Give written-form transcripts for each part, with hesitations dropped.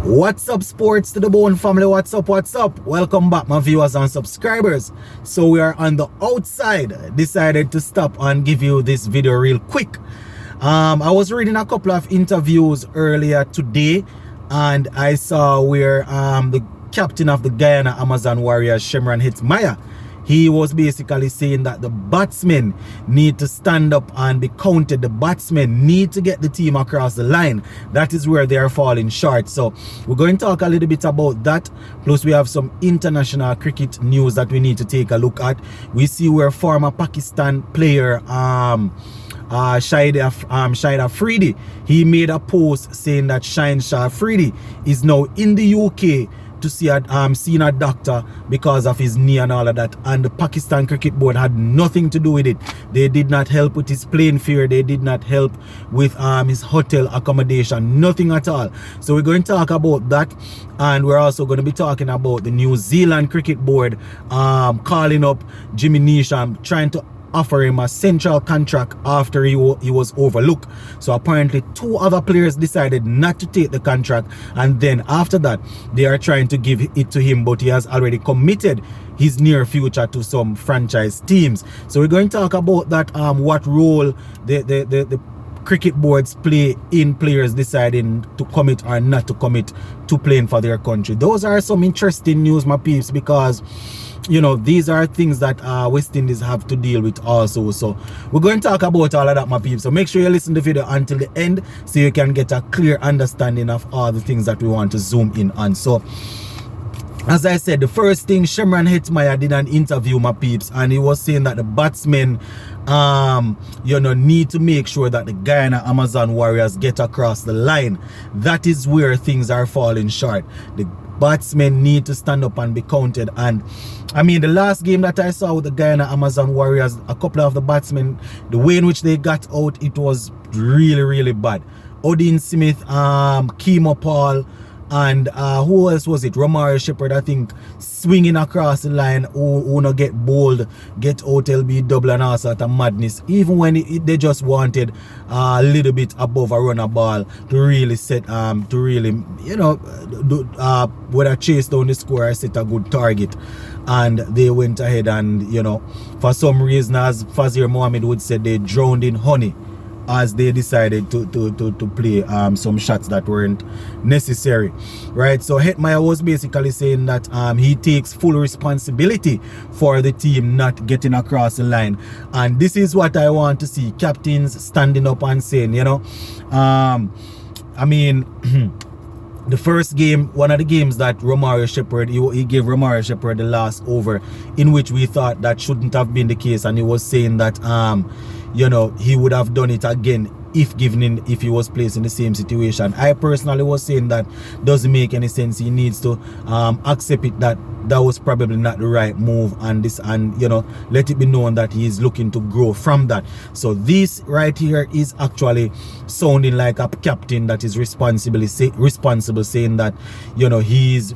What's up, sports to the bone family? What's up? Welcome back, my viewers and subscribers. So we are on the outside. Decided to stop and give you this video real quick. I was reading a couple of interviews earlier today, and I saw where the captain of the Guyana Amazon Warriors, Hetmyer, he was basically saying that the batsmen need to stand up and be counted. The batsmen need to get the team across the line. That is where they are falling short. So we're going to talk a little bit about that. Plus we have some international cricket news that we need to take a look at. We see where former Pakistan player Shahid Afridi, he made a post saying that Shah Afridi is now in the UK to see seeing a doctor because of his knee and all of that, and the Pakistan Cricket Board had nothing to do with it. They did not help with his plane fare, they did not help with his hotel accommodation, nothing at all. So we're going to talk about that, and we're also going to be talking about the New Zealand Cricket Board calling up Jimmy Neesham, trying to offer him a central contract after he was overlooked. So apparently 2 other players decided not to take the contract, and then after that they are trying to give it to him, but he has already committed his near future to some franchise teams. So we're going to talk about that, what role the cricket boards play in players deciding to commit or not to commit to playing for their country. Those are some interesting news, my peeps, because you know, these are things that West Indies have to deal with also. So we're going to talk about all of that, my people. So make sure you listen to the video until the end so you can get a clear understanding of all the things that we want to zoom in on. So as I said, the first thing, Hetmyer did an interview, my peeps, and he was saying that the batsmen you know, need to make sure that the Guyana Amazon Warriors get across the line. That is where things are falling short. The batsmen need to stand up and be counted. And I mean, the last game that I saw with the Guyana Amazon Warriors, a couple of the batsmen, the way in which they got out, it was really bad. Odin Smith, Kemo Paul, and who else was it? Romario Shepherd, I think, swinging across the line, who no get bowled, get out LB double and all sort of madness. Even when they just wanted a little bit above a runner ball to really set, to really, you know, whether chase down the score or set a good target. And they went ahead and, you know, for some reason, as Fazir Mohammed would say, they drowned in honey as they decided to play some shots that weren't necessary, right? So Hetmyer was basically saying that he takes full responsibility for the team not getting across the line, and this is what I want to see: captains standing up and saying, you know, I mean the first game, one of the games that Romario Shepherd, he gave Romario Shepherd the last over, in which we thought that shouldn't have been the case, and he was saying that you know, he would have done it again if he was placed in the same situation. I personally was saying that doesn't make any sense. He needs to accept it that was probably not the right move, and you know, let it be known that he is looking to grow from that. So this right here is actually sounding like a captain that is responsible, saying that, you know, he's,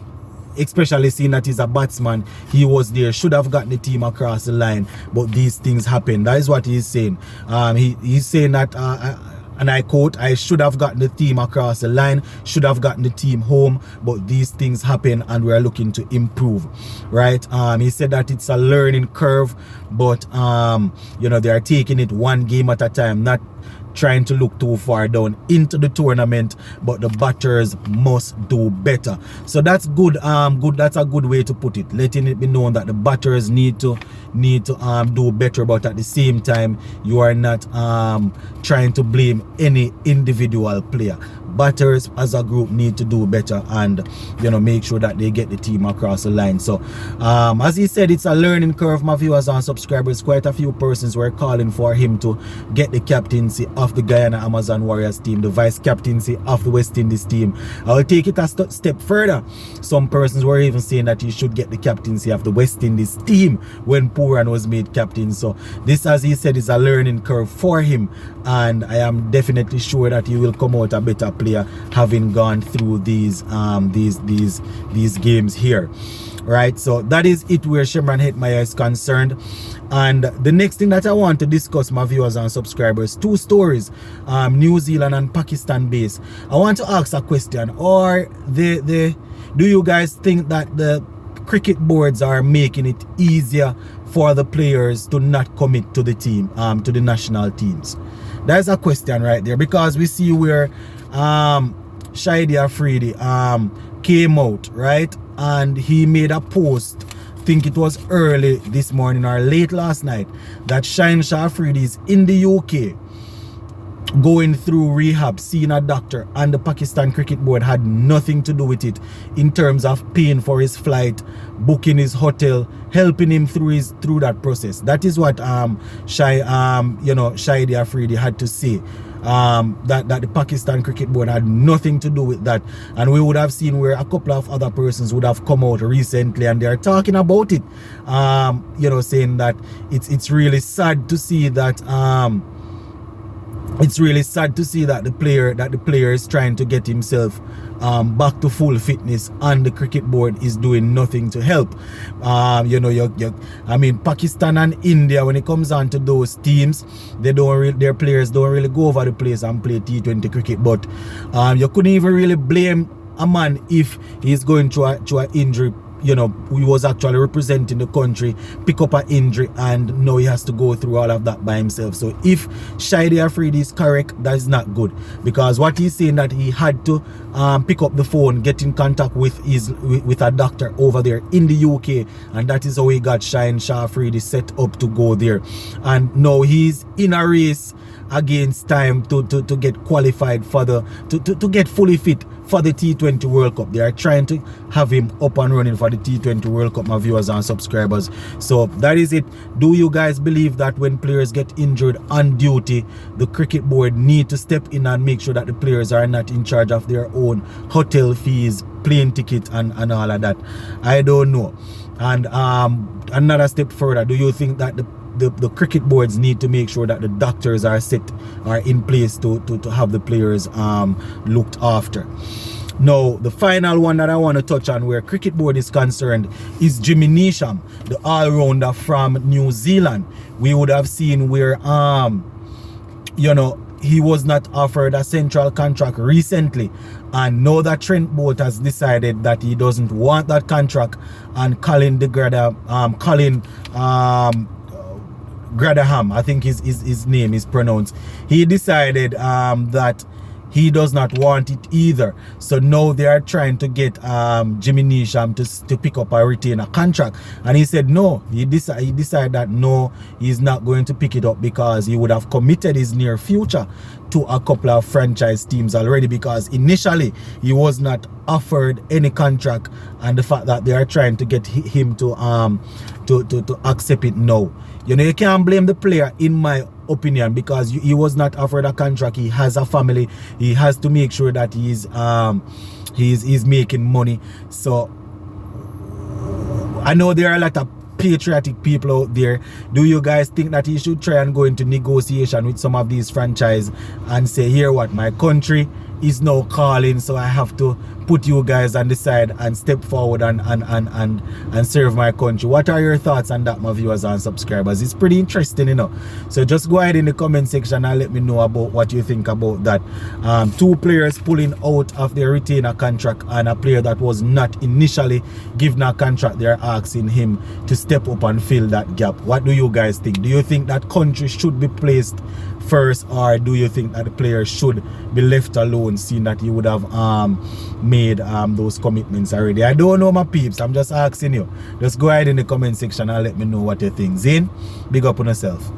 especially seeing that he's a batsman, he was there, should have gotten the team across the line, but these things happen. That is what he's saying. He's saying that, and I quote, "I should have gotten the team across the line, should have gotten the team home, but these things happen and we're looking to improve," right? He said that it's a learning curve, but you know, they are taking it one game at a time, not trying to look too far down into the tournament, but the batters must do better. So that's good. That's a good way to put it, letting it be known that the batters need to do better, but at the same time you are not trying to blame any individual player. Batters as a group need to do better and, you know, make sure that they get the team across the line. So as he said, it's a learning curve, my viewers and subscribers. Quite a few persons were calling for him to get the captaincy of the Guyana Amazon Warriors team, the vice captaincy of the West Indies team. I will take it a step further. Some persons were even saying that he should get the captaincy of the West Indies team when Pooran was made captain. So this, as he said, is a learning curve for him, and I am definitely sure that he will come out a better player having gone through these games here. right? So that is it where Shimron Hetmyer is concerned. And the next thing that I want to discuss, my viewers and subscribers, two stories, New Zealand and Pakistan based. I want to ask a question. Or do you guys think that the cricket boards are making it easier for the players to not commit to the team, to the national teams? That's a question right there, because we see where Shahid Afridi came out, right, and he made a post, think it was early this morning or late last night, that Shahid Afridi is in the UK going through rehab, seeing a doctor, and the Pakistan Cricket Board had nothing to do with it in terms of paying for his flight, booking his hotel, helping him through that process. That is what Shahid Afridi had to say. That the Pakistan Cricket Board had nothing to do with that, and we would have seen where a couple of other persons would have come out recently and they're talking about it, saying that it's really sad to see that the player is trying to get himself back to full fitness, and the cricket board is doing nothing to help. I mean, Pakistan and India, when it comes on to those teams, their players don't really go over the place and play T20 cricket. But you couldn't even really blame a man if he's going through an injury. He was actually representing the country, pick up an injury, and now he has to go through all of that by himself. So if Shahid Afridi is correct, that is not good, because what he's saying, that he had to pick up the phone, get in contact with a doctor over there in the UK, and that is how he got Shahid Afridi set up to go there. And now he's in a race against time to get qualified for to get fully fit for the T20 World Cup. They are trying to have him up and running for the T20 World Cup, my viewers and subscribers. So that is it. Do you guys believe that when players get injured on duty, the cricket board need to step in and make sure that the players are not in charge of their own hotel fees, plane ticket, and all of that? I don't know. And another step further, do you think that the cricket boards need to make sure that the doctors are in place to have the players looked after? Now, the final one that I want to touch on where cricket board is concerned is Jimmy Neesham, the all-rounder from New Zealand. We would have seen where he was not offered a central contract recently, and now that Trent Bolt has decided that he doesn't want that contract, and Colin Gradaham, I think his name is pronounced, he decided that he does not want it either. So now they are trying to get Jimmy Neesham to pick up a retainer contract, and he said no. He decided that no, he's not going to pick it up, because he would have committed his near future to a couple of franchise teams already, because initially he was not offered any contract, and the fact that they are trying to get him to accept it now. You can't blame the player, in my opinion, because he was not offered a contract. He has a family. He has to make sure that he's making money. So I know there are a lot of patriotic people out there. Do you guys think that he should try and go into negotiation with some of these franchise and say, here what, my country is now calling, so I have to put you guys on the side and step forward and serve my country? What are your thoughts on that, my viewers and subscribers? It's pretty interesting, So just go ahead in the comment section and let me know about what you think about that. Two players pulling out of their retainer contract, and a player that was not initially given a contract, they're asking him to step up and fill that gap. What do you guys think? Do you think that country should be placed first, or do you think that the player should be left alone, seeing that he would have made those commitments already? I don't know, my peeps. I'm just asking you. Just go ahead in the comment section and let me know what you think. Zane, big up on yourself.